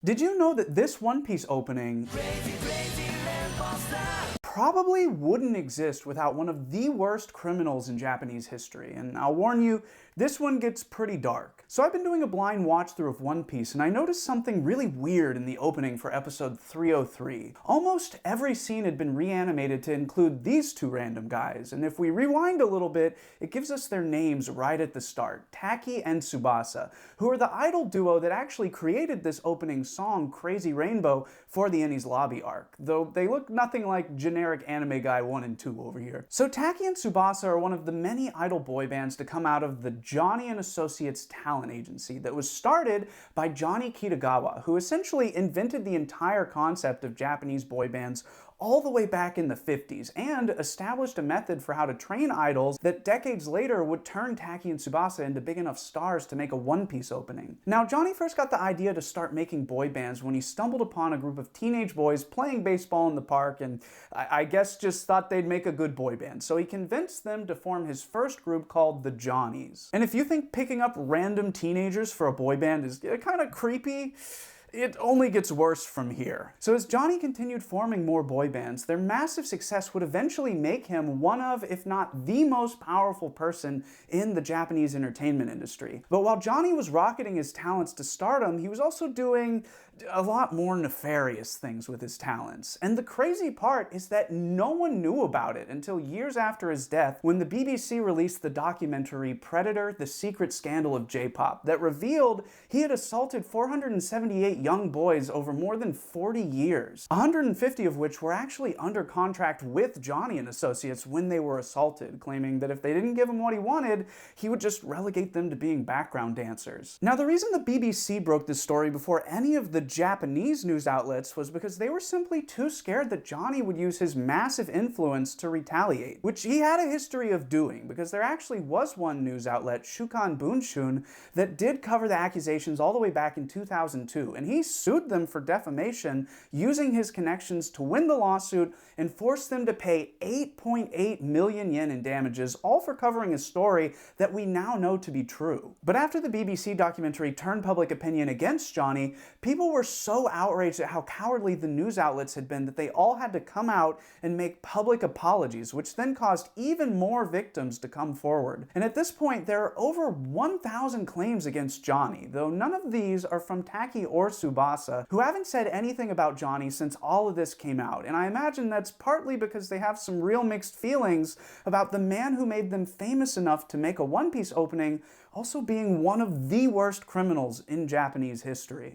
Did you know that this One Piece opening probably wouldn't exist without one of the worst criminals in Japanese history? And I'll warn you, this one gets pretty dark. So I've been doing a blind watch through of One Piece, and I noticed something really weird in the opening for episode 303. Almost every scene had been reanimated to include these two random guys, and if we rewind a little bit, it gives us their names right at the start, Taki and Tsubasa, who are the idol duo that actually created this opening song, Crazy Rainbow, for the Enies Lobby arc, though they look nothing like generic anime guy 1 and 2 over here. So Taki and Tsubasa are one of the many idol boy bands to come out of the Johnny and Associates talent agency that was started by Johnny Kitagawa, who essentially invented the entire concept of Japanese boy bands all the way back in the 50s, and established a method for how to train idols that decades later would turn Taki and Tsubasa into big enough stars to make a One Piece opening. Now, Johnny first got the idea to start making boy bands when he stumbled upon a group of teenage boys playing baseball in the park, and I guess just thought they'd make a good boy band. So he convinced them to form his first group called the Johnnies. And if you think picking up random teenagers for a boy band is kind of creepy, it only gets worse from here. So as Johnny continued forming more boy bands, their massive success would eventually make him one of, if not the most powerful person in the Japanese entertainment industry. But while Johnny was rocketing his talents to stardom, he was also doing a lot more nefarious things with his talents. And the crazy part is that no one knew about it until years after his death, when the BBC released the documentary Predator: The Secret Scandal of J-Pop that revealed he had assaulted 478 young boys over more than 40 years, 150 of which were actually under contract with Johnny and Associates when they were assaulted, claiming that if they didn't give him what he wanted, he would just relegate them to being background dancers. Now, the reason the BBC broke this story before any of the Japanese news outlets was because they were simply too scared that Johnny would use his massive influence to retaliate, which he had a history of doing, because there actually was one news outlet, Shukan Bunshun, that did cover the accusations all the way back in 2002, and he sued them for defamation using his connections to win the lawsuit and force them to pay 8.8 million yen in damages, all for covering a story that we now know to be true. But after the BBC documentary turned public opinion against Johnny, people were so outraged at how cowardly the news outlets had been that they all had to come out and make public apologies, which then caused even more victims to come forward. And at this point, there are over 1,000 claims against Johnny, though none of these are from Taki or Tsubasa, who haven't said anything about Johnny since all of this came out. And I imagine that's partly because they have some real mixed feelings about the man who made them famous enough to make a One Piece opening also being one of the worst criminals in Japanese history.